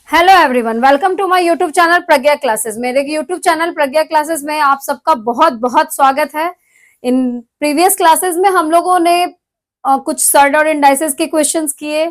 Hello everyone, welcome to my YouTube channel Pragya classes. मेरे YouTube channel Pragya classes में आप सबका बहुत बहुत स्वागत है। इन प्रीवियस क्लासेस में हम लोगों ने कुछ सर्ड और इंडाइसेस के क्वेश्चंस किए,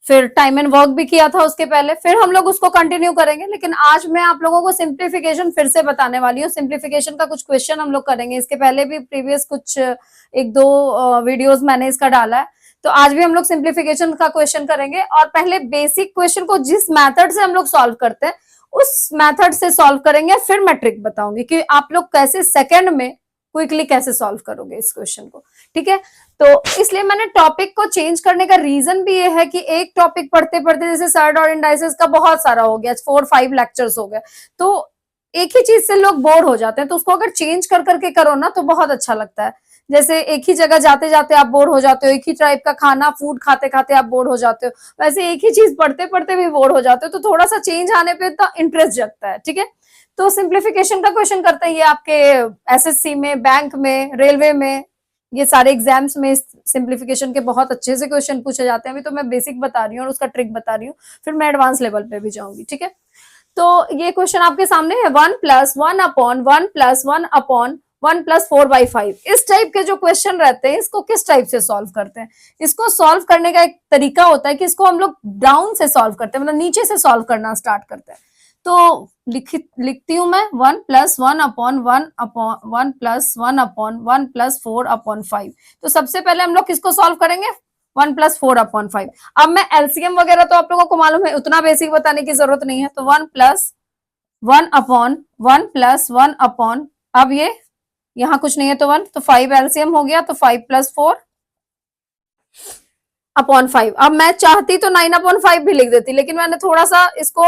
फिर टाइम एंड वर्क भी किया था उसके पहले, फिर हम लोग उसको कंटिन्यू करेंगे। लेकिन आज मैं आप लोगों को सिंप्लीफिकेशन फिर से बताने वाली हूँ। सिंप्लीफिकेशन का कुछ क्वेश्चन हम लोग करेंगे। इसके पहले भी प्रीवियस कुछ एक दो वीडियोस मैंने इसका डाला है, तो आज भी हम लोग सिंप्लीफिकेशन का क्वेश्चन करेंगे। और पहले बेसिक क्वेश्चन को जिस मेथड से हम लोग सॉल्व करते हैं उस मेथड से सॉल्व करेंगे, फिर मैं ट्रिक बताऊंगी कि आप लोग कैसे सेकंड में क्विकली कैसे सॉल्व करोगे इस क्वेश्चन को। ठीक है, तो इसलिए मैंने टॉपिक को चेंज करने का रीजन भी ये है कि एक टॉपिक पढ़ते पढ़ते जैसे सर्ड और इंडाइसेस का बहुत सारा हो गया, 4-5 लेक्चर्स हो गए, तो एक ही चीज से लोग बोर हो जाते हैं। तो उसको अगर चेंज कर करके करो ना तो बहुत अच्छा लगता है। जैसे एक ही जगह जाते जाते आप बोर हो जाते हो, एक ही टाइप का खाना फूड खाते खाते आप बोर हो जाते हो, वैसे एक ही चीज पढ़ते पढ़ते भी बोर हो जाते हो। तो थोड़ा सा चेंज आने पे तो इंटरेस्ट जगता है। ठीक है, तो सिंप्लीफिकेशन का क्वेश्चन करते हैं। ये आपके एसएससी में, बैंक में, रेलवे में, ये सारे एग्जाम्स में सिंप्लीफिकेशन के बहुत अच्छे से क्वेश्चन पूछे जाते हैं। अभी तो मैं बेसिक बता रही हूँ और उसका ट्रिक बता रही हूँ, फिर मैं एडवांस लेवल पे भी जाऊंगी। ठीक है, तो ये क्वेश्चन आपके सामने है, 1+1/1+1/1+4/5। इस टाइप के जो क्वेश्चन रहते हैं इसको किस टाइप से सॉल्व करते हैं? इसको सॉल्व करने का एक तरीका होता है कि इसको हम लोग डाउन से सॉल्व करते हैं, मतलब नीचे से सॉल्व करना स्टार्ट करते हैं। तो लिखती हूं मैं 1+1/1+1+1/1+4/5। तो सबसे पहले हम लोग किसको सॉल्व करेंगे? 1+4/5। अब मैं एलसीएम वगैरह तो आप लोगों को मालूम है, उतना बेसिक बताने की जरूरत नहीं है। तो 1+1/1+1/, अब ये यहाँ कुछ नहीं है तो 1, तो 5 एलसीएम हो गया, तो 5+4/5। अब मैं चाहती तो 9/5 भी लिख देती, लेकिन मैंने थोड़ा सा इसको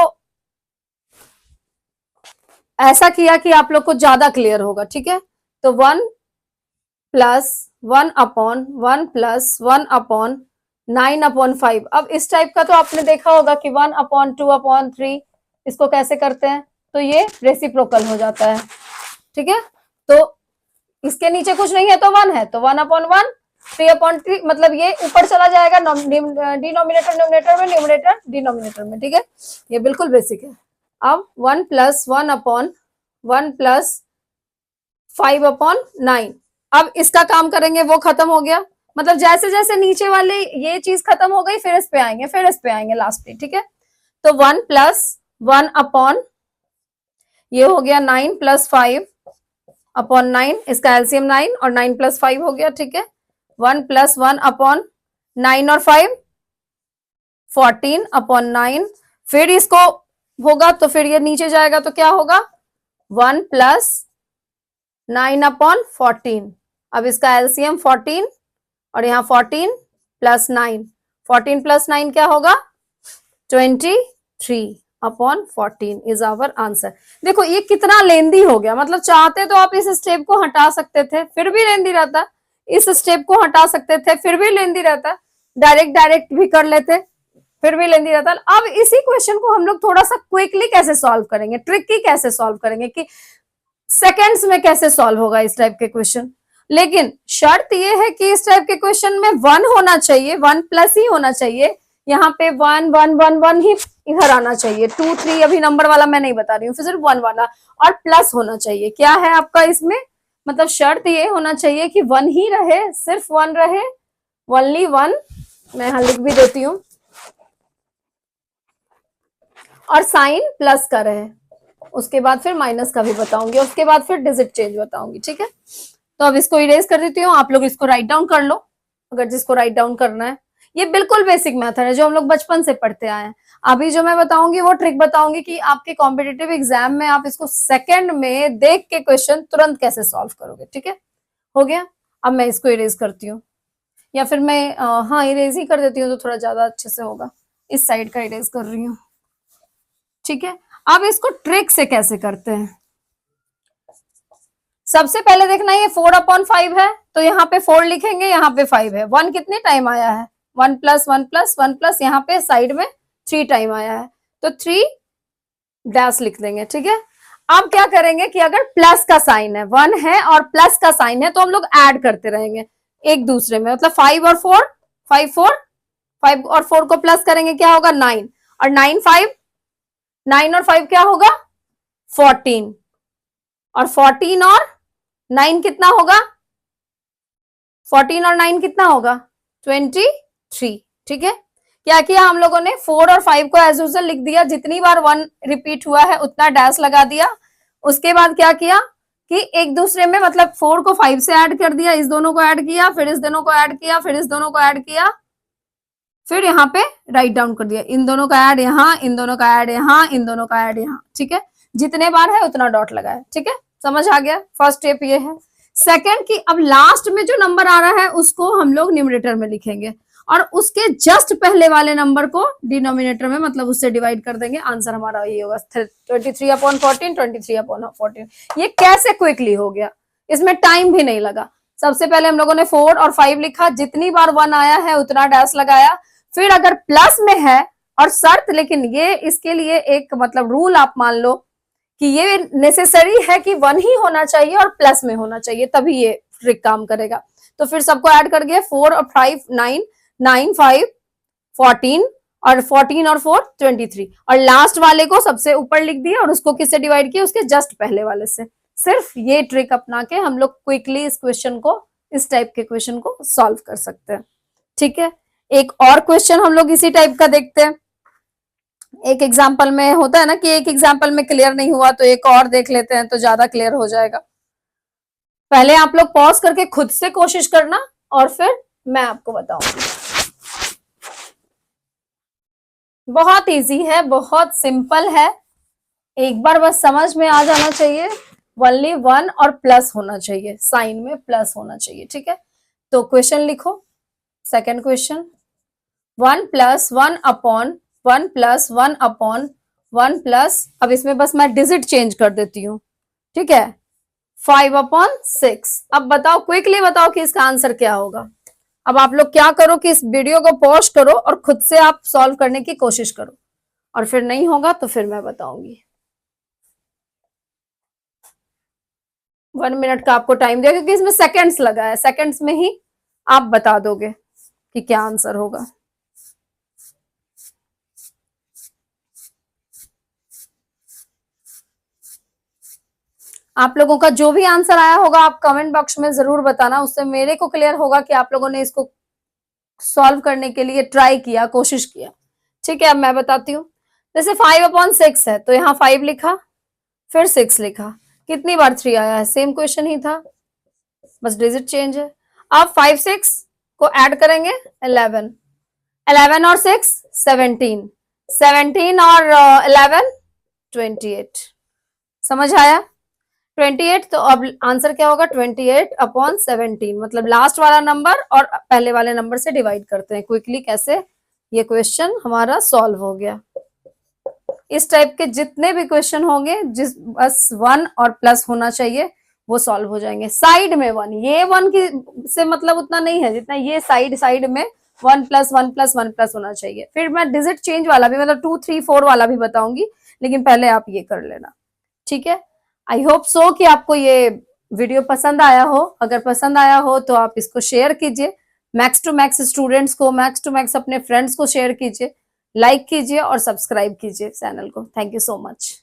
ऐसा किया कि आप लोग को ज्यादा क्लियर होगा। ठीक है, तो 1+1/1+1/9/5। अब इस टाइप का तो आपने देखा होगा कि 1/2/3 इसको कैसे करते हैं, तो ये रेसिप्रोकल हो जाता है। ठीक है, तो इसके नीचे कुछ नहीं है तो 1 है, तो 1/1 3/3, मतलब ये ऊपर चला जाएगा डिनोमिनेटर न्यूमिनेटर में, न्यूमिनेटर डिनोमिनेटर में। ठीक है, ये बिल्कुल बेसिक है। अब 1+1/1+5/9, अब इसका काम करेंगे, वो खत्म हो गया। मतलब जैसे जैसे नीचे वाले ये चीज खत्म हो गई, फिर इस पे आएंगे, फिर इस पे आएंगे लास्ट में। ठीक है, तो 1+1/, ये हो गया 9+5/9, इसका एलसीएम 9 और 9+5 हो गया। ठीक है, 1+1/9 और 5 14/9, फिर इसको होगा तो फिर ये नीचे जाएगा तो क्या होगा? 1+9/14। अब इसका एलसीएम 14 और यहाँ 14+9, 14+9 क्या होगा? 23/14 इज आवर आंसर। देखो ये कितना लेंदी हो गया, मतलब चाहते तो आप इस स्टेप को हटा सकते थे, फिर भी लेंदी रहता। इस स्टेप को हटा सकते थे, फिर भी लेंदी रहता। डायरेक्ट डायरेक्ट भी कर लेते, फिर भी लेंदी रहता। अब इसी क्वेश्चन को हम लोग थोड़ा सा क्विकली कैसे सॉल्व करेंगे, ट्रिकी कैसे सॉल्व करेंगे, कि सेकेंड्स में कैसे सॉल्व होगा इस टाइप के क्वेश्चन। लेकिन शर्त ये है कि इस टाइप के क्वेश्चन में 1 होना चाहिए, 1+ ही होना चाहिए। यहाँ पे 1 1 1 1 ही इधर आना चाहिए, 2 3 अभी नंबर वाला मैं नहीं बता रही हूँ, फिर सिर्फ 1 वाला, और प्लस होना चाहिए। क्या है आपका इसमें, मतलब शर्त ये होना चाहिए कि 1 ही रहे, सिर्फ 1 रहे, ओनली 1। मैं यहां लिख भी देती हूँ, और साइन प्लस का रहे। उसके बाद फिर माइनस का भी बताऊंगी, उसके बाद फिर डिजिट चेंज बताऊंगी। ठीक है, तो अब इसको इरेज कर देती हूँ, आप लोग इसको राइट डाउन कर लो अगर जिसको राइट डाउन करना है। ये बिल्कुल बेसिक मेथड है जो हम लोग बचपन से पढ़ते आए हैं। अभी जो मैं बताऊंगी वो ट्रिक बताऊंगी कि आपके कॉम्पिटेटिव एग्जाम में आप इसको सेकंड में देख के क्वेश्चन तुरंत कैसे सॉल्व करोगे। ठीक है, हो गया। अब मैं इसको इरेज करती हूँ, या फिर मैं हाँ इरेज ही कर देती हूँ तो थोड़ा ज्यादा अच्छे से होगा। इस साइड का इरेज कर रही हूँ। ठीक है, अब इसको ट्रिक से कैसे करते हैं, सबसे पहले देखना ये 4/5 है, तो यहाँ पे 4 लिखेंगे, यहाँ पे 5 है। 1 कितने टाइम आया है? 1+1+1+, यहाँ पे साइड में 3 टाइम आया है, तो 3 डैश लिख देंगे। ठीक है, अब क्या करेंगे कि अगर प्लस का साइन है, 1 है और प्लस का साइन है, तो हम लोग ऐड करते रहेंगे एक दूसरे में, मतलब 5 और 4, 5 4, 5 और 4 को प्लस करेंगे क्या होगा? 9, और 9 और 5 क्या होगा 14, और 14 और 9 कितना होगा 14 और 9 कितना होगा 23। ठीक है, क्या किया हम लोगों ने 4 और 5 को एज यूजुअल लिख दिया, जितनी बार 1 रिपीट हुआ है उतना डैश लगा दिया। उसके बाद क्या किया कि एक दूसरे में मतलब 4 को 5 से ऐड कर दिया, इस दोनों को ऐड किया, फिर इस दोनों को ऐड किया, फिर इस दोनों को ऐड किया, फिर यहाँ पे राइट डाउन कर दिया, इन दोनों का ऐड यहाँ, इन दोनों का ऐड यहाँ, इन दोनों का ऐड यहाँ। ठीक है, जितने बार है उतना डॉट लगाया। ठीक है, समझ आ गया। फर्स्ट स्टेप ये है। सेकंड की अब लास्ट में जो नंबर आ रहा है उसको हम लोग न्यूमरेटर में लिखेंगे और उसके जस्ट पहले वाले नंबर को डिनोमिनेटर में मतलब उससे डिवाइड कर देंगे। आंसर हमारा ये होगा 23/14, 23/14। ये कैसे क्विकली हो गया, इसमें टाइम भी नहीं लगा। सबसे पहले हम लोगों ने 4 और 5 लिखा, जितनी बार 1 आया है उतना डैश लगाया, फिर अगर प्लस में है और शर्त, लेकिन ये इसके लिए एक मतलब रूल आप मान लो कि ये नेसेसरी है कि 1 ही होना चाहिए और प्लस में होना चाहिए, तभी ये ट्रिक काम करेगा। तो फिर सबको ऐड कर गया, 4 और 5 9, 9 5 14 और 14 और 4 23, और लास्ट वाले को सबसे ऊपर लिख दिया और उसको किससे डिवाइड किया उसके जस्ट पहले वाले से। सिर्फ ये ट्रिक अपना के हम लोग क्विकली इस क्वेश्चन को, इस टाइप के क्वेश्चन को सॉल्व कर सकते हैं। ठीक है, एक और क्वेश्चन हम लोग इसी टाइप का देखते हैं। एक एग्जाम्पल में होता है ना कि एक एग्जाम्पल में क्लियर नहीं हुआ तो एक और देख लेते हैं तो ज्यादा क्लियर हो जाएगा। पहले आप लोग पॉज करके खुद से कोशिश करना और फिर मैं आपको बताऊंगी। बहुत इजी है, बहुत सिंपल है, एक बार बस समझ में आ जाना चाहिए। ओनली 1 और प्लस होना चाहिए, साइन में प्लस होना चाहिए। ठीक है, तो क्वेश्चन लिखो। Second question, 1 + 1 upon 1 + 1 upon 1 plus, अब इसमें बस मैं डिजिट चेंज कर देती हूँ। ठीक है, 5/6। अब बताओ, क्विकली बताओ कि इसका आंसर क्या होगा। अब आप लोग क्या करो कि इस वीडियो को पॉज करो और खुद से आप सॉल्व करने की कोशिश करो, और फिर नहीं होगा तो फिर मैं बताऊंगी। 1 मिनट का आपको टाइम दिया क्योंकि इसमें सेकंड्स लगा है, सेकंड्स में ही आप बता दोगे कि क्या आंसर होगा। आप लोगों का जो भी आंसर आया होगा आप कमेंट बॉक्स में जरूर बताना, उससे मेरे को क्लियर होगा कि आप लोगों ने इसको सॉल्व करने के लिए ट्राई किया, कोशिश किया। ठीक है, अब मैं बताती हूँ। जैसे 5/6 है तो यहाँ 5 लिखा, फिर 6 लिखा, कितनी बार 3 आया है, सेम क्वेश्चन ही था, बस डिजिट चेंज है। अब 5 6 को ऐड करेंगे 11, 11 और 6 17, 17 और 11 28। समझ आया 28, तो अब आंसर क्या होगा 28/17, मतलब लास्ट वाला नंबर और पहले वाले नंबर से डिवाइड करते हैं। क्विकली कैसे ये क्वेश्चन हमारा सॉल्व हो गया। इस टाइप के जितने भी क्वेश्चन होंगे जिस बस 1 और प्लस होना चाहिए वो सॉल्व हो जाएंगे। साइड में 1, ये 1 की से मतलब उतना नहीं है जितना ये साइड में 1 + 1 + 1 + होना चाहिए। फिर मैं डिजिट चेंज वाला भी मतलब 2 3 4 वाला भी बताऊंगी, लेकिन पहले आप ये कर लेना। ठीक है, आई होप सो कि आपको ये वीडियो पसंद आया हो। अगर पसंद आया हो तो आप इसको शेयर कीजिए, मैक्स टू मैक्स स्टूडेंट्स को, मैक्स टू मैक्स अपने फ्रेंड्स को शेयर कीजिए, लाइक कीजिए और सब्सक्राइब कीजिए चैनल को। Thank you so much.